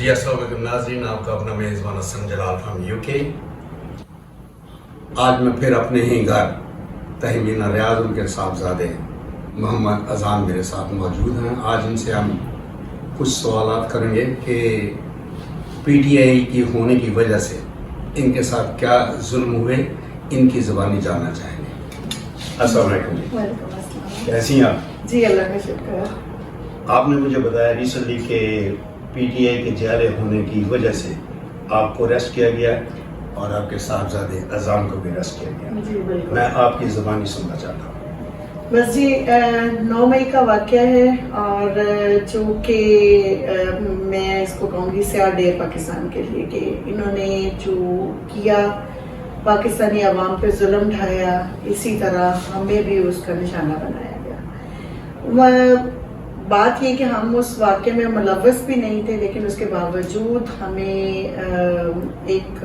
جی السلام علیکم ناظرین، آپ کا اپنا میزبان حسن جلال فرام UK۔ آج میں پھر اپنے ہی گھر تہمینہ ریاض ان کے صاحبزادے محمد اذان میرے ساتھ موجود ہیں۔ آج ان سے ہم کچھ سوالات کریں گے کہ PTI کی ہونے کی وجہ سے ان کے ساتھ کیا ظلم ہوئے، ان کی زبانی جاننا چاہیں گے۔ السلام علیکم جی، وعلیکم السلام۔ کیسی ہیں آپ؟ جی اللہ کا شکر ہے۔ آپ نے مجھے بتایا ریسنٹلی کہ PTI کے جیلے ہونے کی وجہ سے آپ کو اریسٹ کیا گیا ہے اور آپ کے صاحبزادے اذان کو بھی اریسٹ کیا گیا۔ جی بالکل۔ میں آپ کی زبانی سننا چاہتا ہوں۔ بس جی 9 مئی کا واقعہ ہے اور جو کہ میں اس کو کہوں گی سیاہ ڈے پاکستان کے لیے کہ انہوں نے جو کیا پاکستانی عوام پہ ظلم ڈھایا، اسی طرح ہمیں بھی اس کا نشانہ بنایا گیا۔ بات یہ کہ ہم اس واقعے میں ملوث بھی نہیں تھے، لیکن اس کے باوجود ہمیں ایک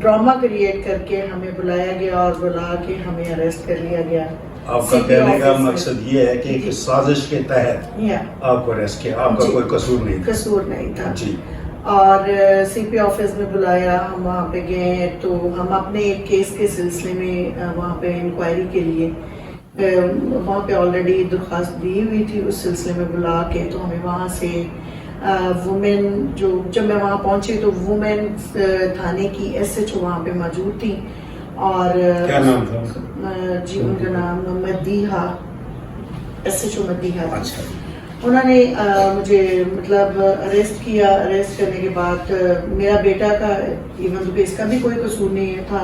ڈرامہ کریٹ کر کے ہمیں بلایا گیا اور بلا کے ہمیں اریسٹ کر لیا گیا۔ آپ کا کہنے کا مقصد یہ ہے کہ ایک سازش کے تحت آپ کو اریسٹ کیا، آپ کا کوئی قصور نہیں تھا؟ قصور نہیں تھا جی۔ اور CP آفس میں بلایا، ہم وہاں پہ گئے تو ہم اپنے ایک کیس کے سلسلے میں وہاں پہ انکوائری کے لیے وہاں پہ آلریڈی درخواست دی ہوئی تھی، اس سلسلے میں بلا کے تو ہمیں وہاں سے وومن جب میں وہاں پہنچی تو وومن تھانے کی SHO وہاں پہ موجود تھی اور کیا نام تھا؟ جی ان کا نام مدیحہ، SHO مدیحہ۔ اچھا۔ انہوں نے مجھے مطلب اریسٹ کیا۔ اریسٹ کرنے کے بعد میرا بیٹا کا ایون تو اس کا بھی کوئی قصور نہیں تھا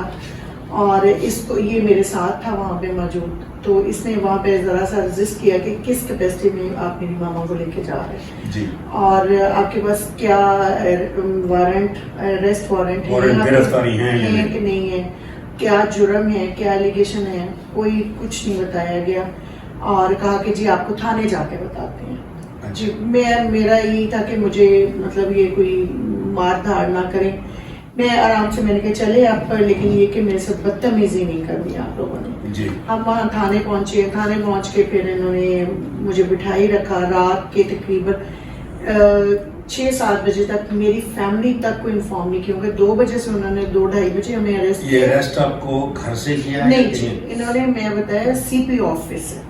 اور اس کو یہ میرے ساتھ تھا وہاں پہ موجود، تو اس نے وہاں پہ ذرا سا رجسٹ کیا کہ کس کیپیسٹی میں آپ میری ماما کو لے کے جا رہے ہیں جی، اور آپ کے پاس کیا وارنٹ، اریسٹ وارنٹ ہے، گرفتاری ہے کہ نہیں ہے، کیا جرم ہے، کیا ایلیگیشن ہے، کوئی کچھ نہیں بتایا گیا اور کہا کہ جی آپ کو تھانے جا کے بتاتے ہیں۔ جی میرا یہی تھا کہ مجھے مطلب یہ کوئی مار دھاڑ نہ کریں، میں آرام سے میں نے کہا چلے آپ پر، لیکن یہ کہ میرے ساتھ بدتمیزی نہیں کرنی آپ لوگوں نے۔ جی۔ ہم وہاں تھانے پہنچے، تھانے پہنچ کے پھر انہوں نے مجھے بٹھائی رکھا رات کے تقریباً 6-7 بجے تک، میری فیملی تک کو انفارم نہیں کیا، کیونکہ 2 بجے سے انہوں نے 2-2:30 بجے ہمیں اریسٹ کیا۔ یہ اریسٹ آپ کو گھر سے کیا ہے؟ نہیں جی، انہوں نے میں بتایا CP آفس سے۔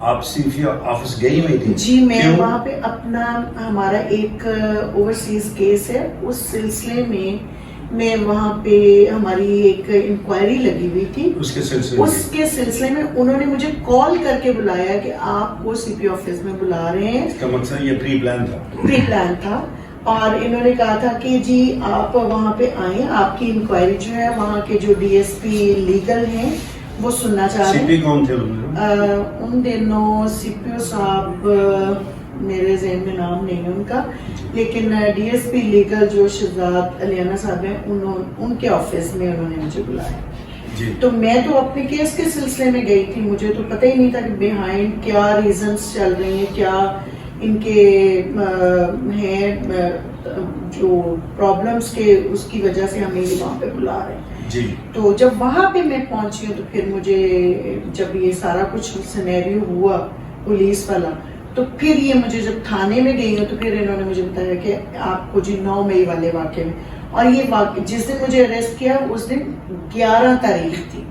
آپ CP آفس گئی ہوئی تھی؟ جی میں وہاں پہ اپنا ہمارا ایک اوورسیز کیس ہے، اس سلسلے میں وہاں پہ ہماری ایک انکوائری لگی ہوئی تھی، اس کے سلسلے میں انہوں نے مجھے کال کر کے بلایا کہ آپ کو CP آفس میں بلا رہے ہیں۔ اس کا مقصد یہ پری پلان تھا اور انہوں نے کہا تھا کہ جی آپ وہاں پہ آئیں، آپ کی انکوائری جو ہے وہاں کے جو DSP لیگل ہیں وہ سننا چاہ رہے ہیں۔ CP کون تھے ان دنوں CPO صاحب میرے ذہن میں نام نہیں ہے ان کا، لیکن DSP لیگل جو شہزاد علیانہ صاحب ہیں ان کے آفس میں انہوں نے مجھے بلایا۔ جی۔ تو میں تو اپنے کیس کے سلسلے میں گئی تھی، مجھے تو پتہ ہی نہیں تھا کہ بیہائنڈ کیا ریزنز چل رہے ہیں، کیا ان کے ہیں جو پرابلمس کے اس کی وجہ سے ہمیں وہاں پہ بلا رہے ہیں۔ جی۔ تو جب وہاں پہ میں پہنچی ہوں تو پھر مجھے جب یہ سارا کچھ سینیریو ہوا پولیس والا، تو پھر یہ مجھے جب تھانے میں گئی ہوں تو پھر انہوں نے مجھے بتایا کہ آپ کو جی 9 مئی والے واقعے میں، اور یہ واقعہ جس دن مجھے اریسٹ کیا اس دن 11 تاریخ تھی،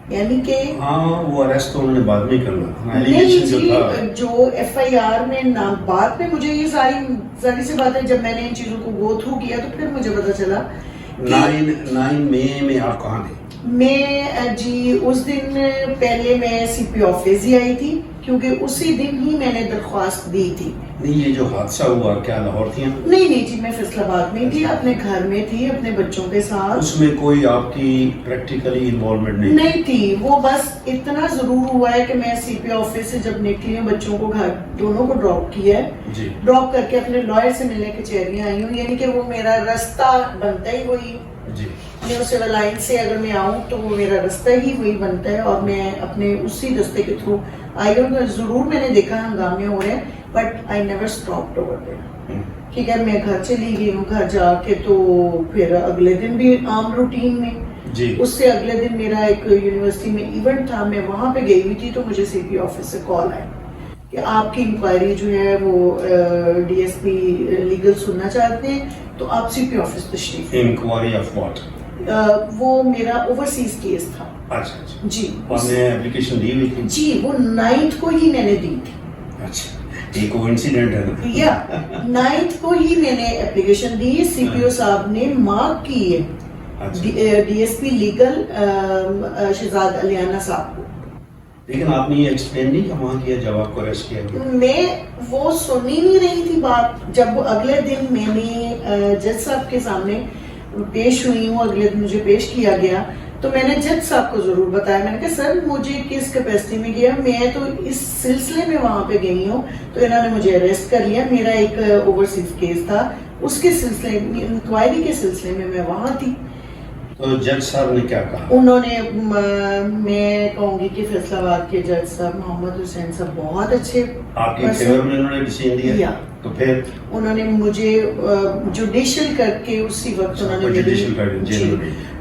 یعنی کہ ہاں وہ اریسٹ تو انہوں نے بعد میں کرنا، نہیں جی، جو FIR میں بعد میں مجھے یہ ساری سی باتیں جب میں نے ان چیزوں کو گو تھرو کیا تو پھر مجھے پتا چلا۔ 9 مئی میں آپ کہاں تھے؟ میں جی اس دن پہلے میں CP آفس ہی آئی تھی، کیونکہ اسی دن ہی میں نے درخواست دی تھی۔ نہیں یہ جو حادثہ ہوا کیا لاہور تھی؟ نہیں جی، میں فیصل آباد میں تھی، اپنے گھر میں تھی اپنے بچوں کے ساتھ۔ اس میں کوئی آپ کی پریکٹیکلی انوالومنٹ نہیں تھی، وہ بس اتنا ضرور ہوا ہے کہ میں CP آفس سے جب نکلی ہوں بچوں کو گھر دونوں کو ڈراپ کیا ہے، ڈراپ کر کے اپنے لائر سے ملنے کچہریاں آئی ہوں، یعنی کہ وہ میرا رستہ بنتا ہی وہی، نیو سول لائن سے اگر میں آؤں تو وہ میرا رستہ ہی وہی بنتا ہے اور میں اپنے اسی رستے کے تھرو آئی ہوں۔ ضرور میں نے دیکھا ہنگامے ہو رہے ہیں، but I never stopped over there. ٹھیک ہے، میں گھر چلی گئی ہوں، گھر جا کے تو پھر اگلے دن بھی عام روٹین میں، اس سے اگلے دن میرا ایک یونیورسٹی میں ایونٹ تھا، میں وہاں پہ گئی ہوئی تھی تو مجھے CP آفس سے کال آئی کہ آپ کی انکوائری جو ہے وہ ڈی ایس پی لیگل سننا چاہتے ہیں تو آپ سی پی آفس تشریف. Inquiry of what? وہ میرا اوورسیز کیس تھا. اچھا اچھا جی. آپ نے اپلیکیشن دی ہوئی تھی؟ جی وہ 9 کو ہی میں نے دی تھی. اچھا یہ کوئنسیڈنٹ ہے نا؟ یا 9 کو ہی میں نے اپلیکیشن دی. سی پی او صاحب نے مارک کی ہے D S P legal Shahzad Aliana sahab کو. لیکن آپ نے یہ ایکسپلین نہیں کہ وہاں کیا جب آپ کو اریسٹ کیا گیا؟ میں وہ سنی نہیں رہی تھی بات. جب اگلے دن میں نے جج صاحب کے سامنے پیش ہوئی ہوں, اگلے دن مجھے پیش کیا گیا تو میں نے جج صاحب کو ضرور بتایا. میں نے کہا سر مجھے کس کیپیسٹی میں گیا, میں تو اس سلسلے میں وہاں پہ گئی ہوں تو انہوں نے مجھے اریسٹ کر لیا. میرا ایک اوورسیز کیس تھا, اس کے سلسلے انکوائری کے سلسلے میں وہاں تھی. تو جج صاحب نے کیا کہا؟ انہوں نے میں کہوں گی کہ فیصلہ آباد کے جج صاحب محمد حسین صاحب بہت اچھے. آپ کے فیور میں انہوں نے ڈیسیژن دیا؟ تو پھر انہوں نے مجھے جوڈیشل کر کے اسی وقت انہوں نے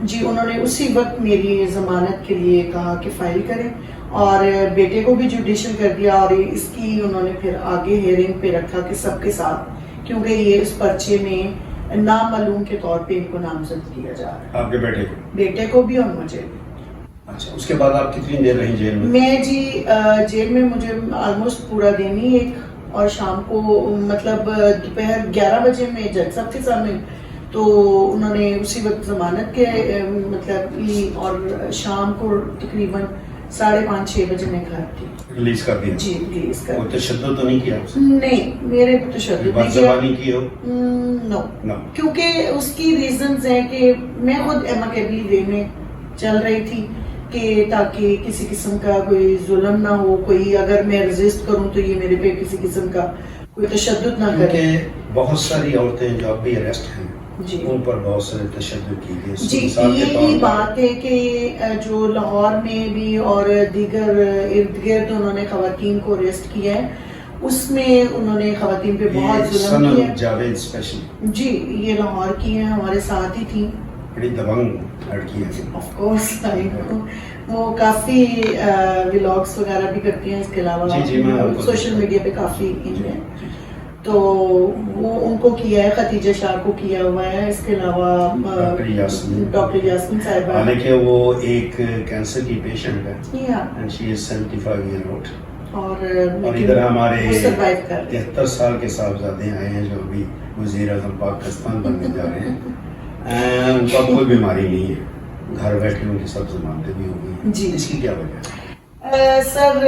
جی انہوں نے اسی وقت میری ضمانت کے لیے کہا کہ فائل کریں اور بیٹے کو بھی جوڈیشل کر دیا. اور اس کی انہوں نے پھر آگے ہیئرنگ پہ رکھا کہ سب کے ساتھ, کیونکہ یہ اس پرچے میں نامعلوم کے طور پہ ان کو نامزد کیا جا رہا ہے. آپ کے بیٹے کو؟ بیٹے کو بھی اور مجھے بھی. اچھا اس کے بعد آپ کتنی دیر رہی جیل میں؟ میں جی جیل میں مجھے آلموسٹ پورا دن ہی ایک, اور شام کو مطلب دوپہر 11 بجے میں جج صاحب کے سامنے تو انہوں نے اسی وقت ضمانت کے مطلب لی اور شام کو تقریباً 5:30-6 بجے میں گھر تھی. ریلیز کر دیا؟ جی ریلیز کر. وہ تشدد تو نہیں کیا اس نے؟ نہیں میرے کو تشدد نہیں کیا. نو, کیونکہ اس کی ریزنز ہیں کہ میں خود ایمکیبلی وے میں چل رہی تھی کہ تاکہ کسی قسم کا کوئی ظلم نہ ہو, کوئی اگر میں ریزسٹ کروں تو یہ میرے پہ کسی قسم کا کوئی تشدد نہ کرے. بہت ساری عورتیں جو اب بھی اریسٹ ہیں جی ان پر بہت سارے تشدد کی گئی. جی یہی بات ہے کہ جو لاہور میں بھی اور دیگر ارد گرد انہوں نے خواتین کو اریسٹ کیا ہے, اس میں انہوں نے خواتین پہ بہت ظلم کیا. جاوید اسپیشل جی یہ لاہور کی ہیں, ہمارے ساتھ ہی تھیں. بڑی دبنگ لڑکی ہے. آف کورس وہ کافی ولاگس وغیرہ بھی کرتی ہیں, اس کے علاوہ سوشل میڈیا پہ کافی ان ہیں. تو وہ ان کو کیا ہے, خدیجہ شاہ کو کیا ہوا ہے, اس کے علاوہ ڈاکٹر یاسمین صاحبہ, حالانکہ وہ ایک کینسر کی پیشنٹ ہے and she is 75 year old. اور ادھر ہمارے 73 سال کے صاحبزادے آئے ہیں جو ابھی وزیر اعظم پاکستان بننے جا رہے ہیں. ان کا کوئی بیماری نہیں ہے, گھر بیٹھے ان کی سب ضمانتیں بھی ہو گئی. جی اس کی کیا وجہ ہے سر؟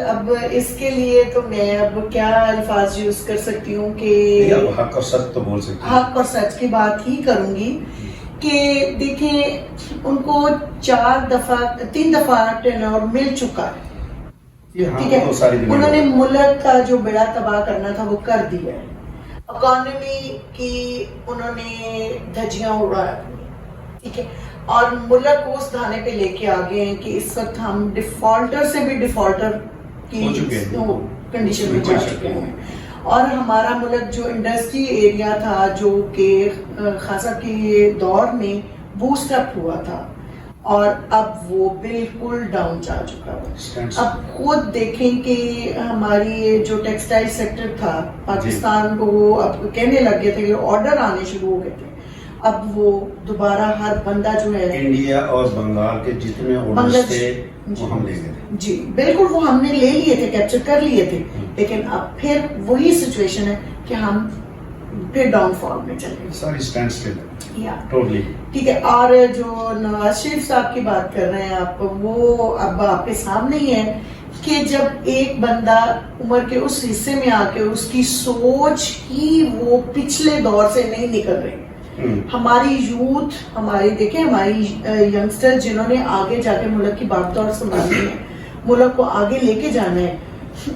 اب اس کے لیے تو میں اب کیا الفاظ یوز کر سکتی ہوں کہ حق اور سچ تو بول سکتی ہوں. حق اور سچ کی بات ہی کروں گی کہ دیکھیں ان کو 3 دفعہ ٹینور مل چکا ہے. ٹھیک ہے, انہوں نے ملک کا جو بیڑا تباہ کرنا تھا وہ کر دیا ہے. اکانومی کی انہوں نے دھجیاں اڑایا, ٹھیک ہے, اور ملک کو اس دھانے پہ لے کے آگے ہیں کہ اس وقت ہم ڈیفالٹر سے بھی ڈیفالٹر کی کنڈیشن میں جا چکے ہیں. اور ہمارا ملک جو انڈسٹری ایریا تھا جو کہ خاصا کے دور میں بوسٹ اپ ہوا تھا, اور اب وہ بالکل ڈاؤن جا چکا ہے. اب خود دیکھیں کہ ہماری جو ٹیکسٹائل سیکٹر تھا پاکستان کو, وہ اب کہنے لگ گئے تھے کہ آرڈر آنے شروع ہو گئے تھے. اب وہ دوبارہ ہر بندہ جو ہے انڈیا اور بنگال کے جتنے آرڈرز تھے وہ ہم لے گئے تھے. جی بالکل وہ ہم نے لے لیے تھے, کیپچر کر لیے تھے. لیکن اب پھر وہی سچویشن ہے کہ ہم پھر ڈاؤن فال میں چلے گئے. ساری اسٹینڈ اسٹل ٹوٹلی ٹھیک ہے. اور جو نواز شریف صاحب کی بات کر رہے ہیں آپ, وہ اب آپ کے سامنے ہی ہے کہ جب ایک بندہ عمر کے اس حصے میں آ کے اس کی سوچ ہی وہ پچھلے دور سے نہیں نکل رہی. ہماری یوتھ, ہماری دیکھیں ہماری ینگسٹر جنہوں نے آگے جا کے ملک کی بات دور سنبھالنی ہے, ملک کو آگے لے کے جانا ہے,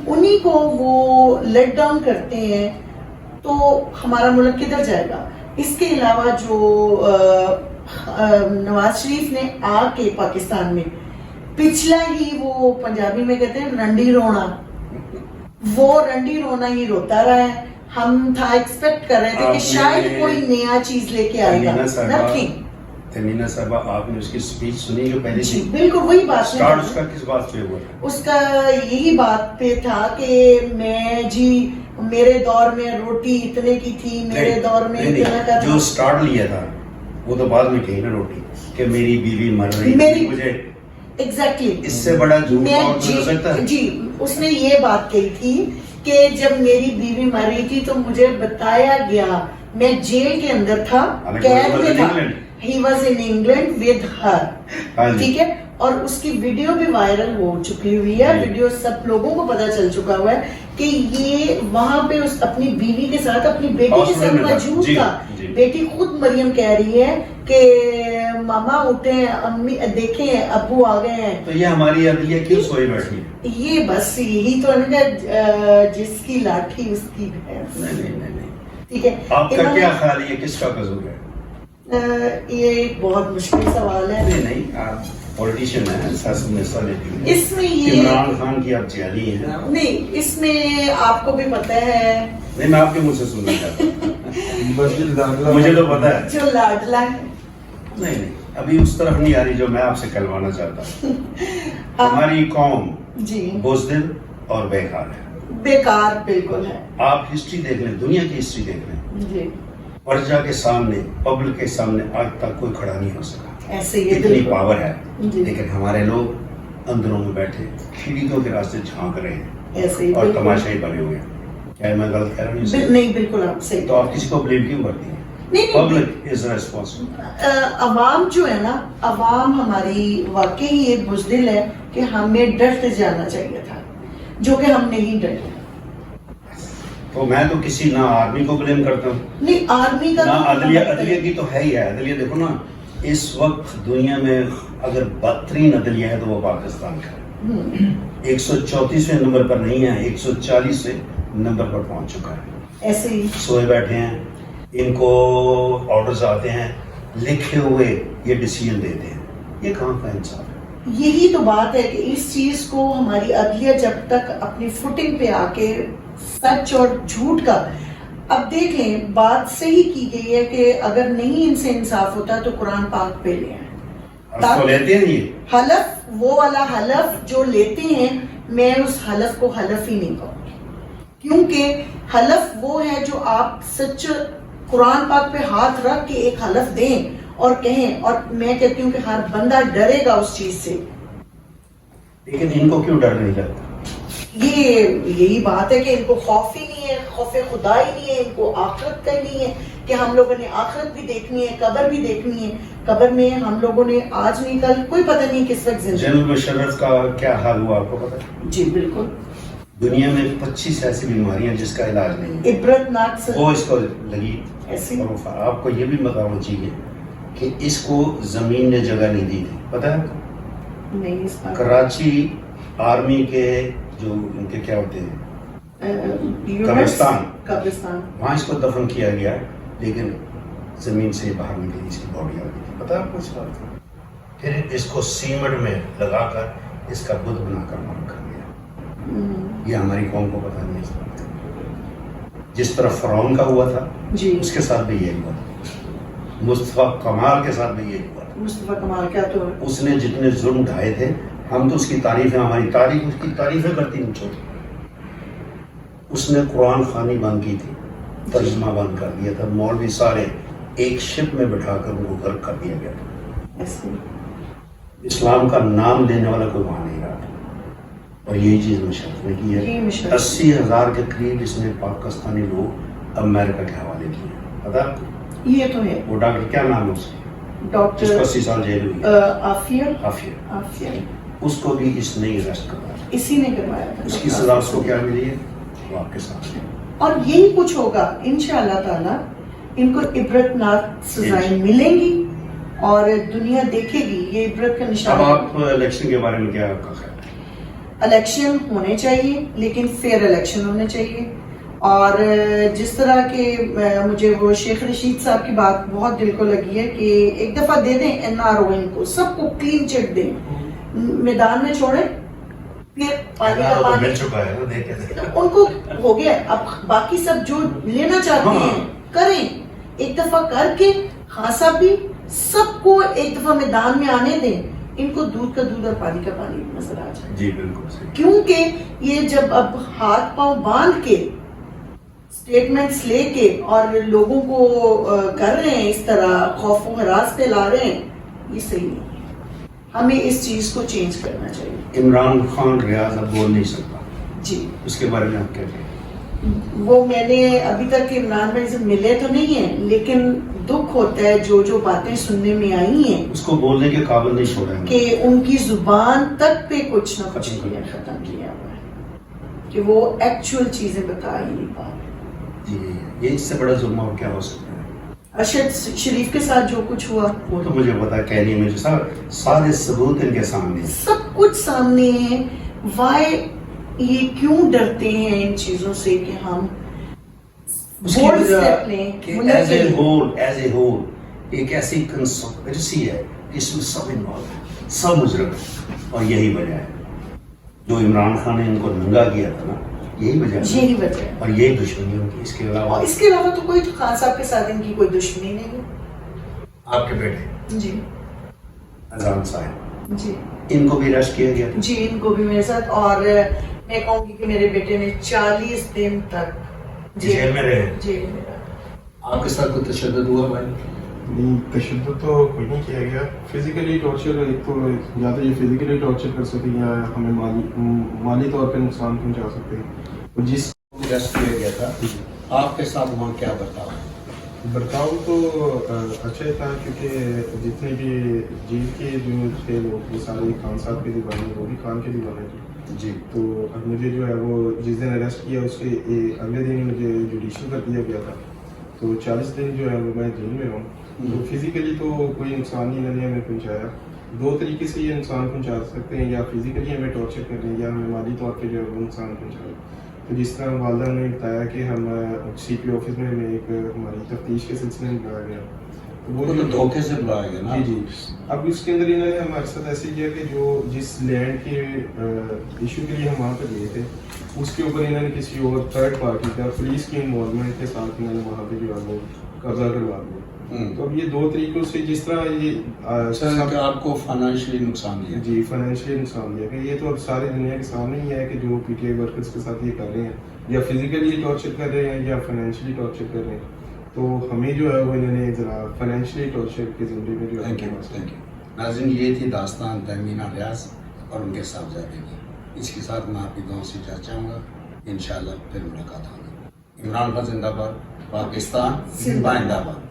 انہی کو وہ لیٹ ڈاؤن کرتے ہیں تو ہمارا ملک کدھر جائے گا. اس کے علاوہ جو نواز شریف نے آ کے پاکستان میں پچھلا ہی وہ پنجابی میں کہتے ہیں رنڈی رونا, وہ رنڈی رونا ہی روتا رہا ہے. ہم تھا ایکسپیکٹ کر رہے تھے کہ شاید کوئی نیا چیز لے کے آئے گا. تہمینہ صاحبہ آپ نے اس کی اسپیچ سنی جو پہلے جی تھی؟ بالکل وہی بات اسٹارٹ اس کا کس بات پہ ہوا تھا؟ اس کا یہی بات پہ تھا کہ میں جی میرے دور میں روٹی اتنے کی تھی، میرے دور میں اتنا کا جو اسٹارٹ لیا تھا وہ تو بعد میں کہی نا روٹی کہ میری بیوی مر رہی تھی، مجھے ایگزیکٹلی اس سے بڑا جھوٹ اور کوئی ہو سکتا ہے؟ جی اس نے یہ بات کہی تھی کہ جب میری بیوی مر رہی تھی تو مجھے بتایا گیا، میں جیل کے اندر تھا، قید میں تھا، he was in England with her, ٹھیک ہے، اور اس کی ویڈیو بھی وائرل ہو چکی ہوئی ہے، ویڈیو سب لوگوں کو پتا چل چکا ہوا ہے کہ یہ وہاں پہ اس اپنی بیوی کے ساتھ اپنی بیٹی کے ساتھ موجود تھا۔ بیٹی خود مریم کہہ رہی ہے کہ ماما اٹھیں، امی دیکھیں ابو آ گئے ہیں۔ تو یہ ہماری عدلیہ کیوں سوئی بیٹھی ہے؟ یہ بس یہی تو ہے، جس کی لاٹھی اس کی بھینس۔ نہیں، ٹھیک ہے، آپ کا کیا خیال ہے یہ کس کا قصور ہے؟ یہ ایک بہت مشکل سوال ہے۔ نہیں آپ پولیٹیشین ہیں، سیاست میں حصہ لیتی ہیں، اس میں یہ عمران خان کی آپ جیلی ہیں۔ نہیں، اس میں آپ کو بھی پتہ ہے، نہیں میں آپ کے منہ سے سننا چاہتا ہوں، مجھے تو پتا ہے جو لاڈلا ہے۔ نہیں ابھی اس طرف نہیں آ رہی جو میں آپ سے کہلوانا چاہتا ہوں۔ ہماری قوم جی بزدل اور بیکار ہے، بیکار بالکل ہے۔ آپ ہسٹری دیکھ لیں، دنیا کی ہسٹری دیکھ لیں، جی پرجا کے سامنے، پبلک کے سامنے آج تک کوئی کھڑا نہیں ہو سکا، ایسے ہی اتنی پاور ہے، جی لیکن ہمارے لوگ اندروں میں بیٹھے کھڑکیوں کے راستے جھانک رہے ہیں ایسے ہی اور بالکل۔ تماشائی بنے ہوئے ہیں۔ کیا میں غلط کہہ رہا ہوں؟ نہیں بالکل آپ صحیح۔ تو آپ کسی کو بلیم کیوں کرتی ہیں؟ نہیں پبلک از ریسپانسبل۔ عوام جو ہے نا، عوام ہماری واقعی ایک بزدل ہے کہ ہمیں ڈرتے جانا چاہیے تھا، جو کہ ہم نہیں ڈرتے۔ تو میں تو کسی نہ آرمی کو بلیم کرتا ہوں، نہیں آرمی کا نہ عدلیہ کی تو ہے ہی ہے۔ عدلیہ دیکھو نا، اس وقت دنیا میں اگر بدترین عدلیہ ہے تو وہ پاکستان کا ہے، 134ویں نمبر پر نہیں ہے، 140ویں نمبر پر پہنچ چکا ہے۔ ایسے ہی سوئے بیٹھے ہیں، ان کو آرڈرز آتے ہیں، لکھے ہوئے یہ ڈیسیژن دیتے ہیں، یہ کہاں کا انصاف ہے؟ یہی تو بات ہے کہ اس چیز کو ہماری عدلیہ جب تک اپنی فوٹنگ پہ آ کے سچ اور جھوٹ کا، اب دیکھ لیں بات صحیح کی گئی ہے کہ اگر نہیں ان سے انصاف ہوتا تو قرآن پاک پہ لے آئیں۔ تو لیتے ہیں یہ حلف، وہ والا حلف جو لیتے ہیں، میں اس حلف کو حلف ہی نہیں کہوں گی، کیونکہ حلف وہ ہے جو آپ سچ قرآن پاک پہ ہاتھ رکھ کے ایک حلف دیں اور کہیں، اور میں کہتی ہوں کہ ہر بندہ ڈرے گا اس چیز سے۔ لیکن ان کو کیوں ڈر نہیں لگتا؟ یہی بات ہے کہ ان کو خوف ہی نہیں ہے، خوف خدا ہی نہیں ہے، ان کو آخرت کا ہی نہیں ہے کہ ہم لوگوں نے آخرت بھی دیکھنی ہے، قبر بھی دیکھنی ہے۔ قبر میں ہم لوگوں نے آج نہیں کل کوئی پتہ نہیں کس وقت زندگی۔ جنرل مشرف کا کیا حال ہوا آپ کو پتہ ہے؟ جی بالکل۔ دنیا میں 25 ایسی بیماریاں جس کا علاج نہیں ہے، عبرت ناک وہ اس کو لگی۔ ایسی اور آپ کو یہ بھی بتانا چاہیے کہ اس کو زمین نے جگہ نہیں دی تھی، پتہ ہے؟ نہیں، اس بات کراچی آرمی کے جو ان کے کیا ہوتے ہیں قبرستان، وہاں اس کو دفن کیا گیا، لیکن زمین سے باہر نکلی اس کی باڈی آ گئی تھی، پتہ ہے آپ کو اس بات کا؟ پھر اس کو سیمنٹ میں لگا کر اس کا بت بنا کر مار کر دیا۔ یہ ہماری قوم کو پتہ نہیں اس بات کا۔ جس طرح فرعون کا ہوا تھا جی، اس کے ساتھ بھی یہی ہوا تھا، مصطفیٰ کمال کے ساتھ بھی یہی ہوا تھا۔ مصطفیٰ کمال کیا تو اس نے جتنے ظلم ڈھائے تھے، ہم تو اس کی تعریفیں، ہماری تاریخ اس کی تعریفیں کرتی نہیں چھوڑی۔ اس نے قرآن خوانی بند کی تھی، ترجمہ بند کر دیا تھا، مولوی سارے ایک شپ میں بٹھا کر ان کو غرق کر دیا گیا تھا۔ ایسے اسلام کا نام لینے والا کوئی وہاں نہیں رہا تھا، اور یہی چیز مشرف نے کی ہے۔ 80,000 کے قریب اس نے پاکستانی لوگ امریکہ کے حوالے کیے ہیں، پتہ آپ کو؟ یہ تو ہے۔ وہ ڈاکٹر کیا نام ہے اس کا؟ جس ڈاکٹر کو 80 سال جیل ہوئی، عافیہ، اس کو بھی اس نے اریسٹ کروایا، اسی نے کروایا تھا۔ اس کی سزا اس کو کیا ملی ہے وہ آپ کے سامنے۔ اور یہی کچھ ہوگا انشاءاللہ تعالی، ان کو عبرت ناک سزائیں ملیں گی اور دنیا دیکھے گی یہ عبرت کا نشان۔ اب آپ الیکشن کے بارے میں کیا آپ کا خیال ہے؟ الیکشن ہونے چاہیے، لیکن فیئر الیکشن ہونے چاہیے، اور جس طرح کہ مجھے وہ شیخ رشید صاحب کی بات بہت دل کو لگی ہے کہ ایک دفعہ دے دیں NRO ان کو، سب کو کلین چٹ دیں، میدان میں چھوڑیں، پھر پانی کا پانی مل چکا ہے، دیکھیں ان کو ہو گیا، اب باقی سب جو لینا چاہتے ہیں کریں، ایک دفعہ کر کے خان صاحب بھی سب کو ایک دفعہ میدان میں آنے دیں, ان کو دودھ کا دودھ اور پانی کا پانی نظر آ جائے. جی بالکل صحیح. کیونکہ یہ جب اب ہاتھ پاؤں باندھ کے اسٹیٹمنٹس لے کے اور لوگوں کو کر رہے ہیں اس طرح خوف و ہراس پہ لا رہے ہیں, یہ صحیح نہیں. ہمیں اس چیز کو چینج کرنا چاہیے. عمران خان ریاض اب بول نہیں سکتا, جی اس کے بارے میں آپ کیا کہیں؟ وہ میں نے ابھی تک عمران بھائی سے ملے تو نہیں ہیں, لیکن دکھ ہوتا ہے جو باتیں سننے میں آئی ہیں اس کو بولنے کے قابل نہیں چھوڑا ہے کہ ان کی زبان تک پہ کچھ نہ کچھ کیا ختم کیا ہوا ہے کہ وہ ایکچوئل چیزیں بتا ہی نہیں پا رہے. جی یہ اس سے بڑا ظلم اور کیا ہو سکتا ہے؟ ارشد شریف کے ساتھ جو کچھ ہوا وہ تو مجھے پتا کہنے میں جو سارے ثبوت ان کے سامنے ہیں. سب کچھ سامنے ہے. وائی یہ کیوں ڈرتے ہیں ان چیزوں سے کہ ہم اس کی بولڈ وجہ اسٹیپ لیں کہ ملک کے لیے. ایز اے ہول ایک ایسی کنسپریسی ہے جس میں سب انوالو ہے, سب مجرم ہے, اور یہی وجہ ہے جو عمران خان نے ان کو ننگا کیا تھا نا, یہی وجہ ہے, یہی وجہ ہے. اور یہی دشمنی ہوگی. اس کے علاوہ اور اس کے علاوہ تو کوئی خان صاحب کے ساتھ ان کی کوئی دشمنی نہیں ہے. آپ کے بیٹے جی اذان صاحب, جی ان کو بھی ارسٹ کیا گیا تھا. جی ان کو بھی میرے ساتھ, اور میں کہوں گی کہ میرے بیٹے نے 40 دن تک جیل میں رہے. جیل میں رہا. آپ کے ساتھ کوئی تشدد ہوا بھائی؟ نہیں, تشدد تو کوئی نہیں کیا گیا. فزیکلی ٹارچر, ایک تو یا تو یہ فزیکلی ٹارچر کر سکتے ہیں یا ہمیں مالی طور پہ نقصان پہنچا سکتے ہیں. جس ارسٹ کیا گیا تھا, آپ کے ساتھ وہاں کیا برتاؤ؟ برتاؤ تو اچھا ہی تھا, کیونکہ جتنے بھی جیل کے جو تھے لوگ, یہ سارے خان صاحب کے دیوانے, وہ بھی خان کے دیوانے تھے. جی تو مجھے جو ہے وہ جس دن اریسٹ کیا اس کے اگلے دن مجھے جوڈیشل کر دیا گیا تھا. تو 40 دن جو ہے وہ میں جیل میں رہوں. تو فزیکلی تو کوئی نقصان نہیں انہوں نے ہمیں پہنچایا. 2 طریقے سے یہ نقصان پہنچا سکتے ہیں, یا فزیکلی ہمیں ٹارچر کر رہے ہیں یا ہمیں مالی طور پہ جو ہے وہ نقصان پہنچا. تو جس طرح والدہ نے بتایا کہ ہم سی پی آفس میں ہمیں ایک ہماری تفتیش کے سلسلے میں بلایا گیا. وہ تو دھوکے سے بلایا گیا نا. جی جی. اب اس کے اندر انہوں نے ہمارے ساتھ ایسے کیا کہ جو جس لینڈ کے ایشو کے لیے ہم وہاں پہ گئے تھے, اس کے اوپر انہوں نے کسی اور تھرڈ پارٹی کا پولیس کی انوالومنٹ کے ساتھ انہوں نے وہاں پہ جو ہے وہ قبضہ کروا دیا. تو اب یہ 2 طریقوں سے, جس طرح یہ آپ کو فائنینشلی نقصان دیا. جی فائنینشلی نقصان دیا, کہ یہ تو اب ساری دنیا کے سامنے ہی ہے کہ جو پی ٹی آئی ورکرس کے ساتھ یہ کر رہے ہیں, یا فزیکلی ٹارچر کر رہے ہیں یا فائنینشلی ٹارچر کر رہے ہیں. تو ہمیں جو ہے وہ انہوں نے ذرا فائنینشلی ٹارچر کے ذمے میں جو ہے. ناظرین, یہ تھی داستان تہمینہ ریاض اور ان کے صاحبزادے کی. اس کے ساتھ میں آپ کی دعاؤں سے چاہوں گا, انشاءاللہ پھر ملاقات ہوگی. عمران خان زندہ باد, پاکستان زندہ باد.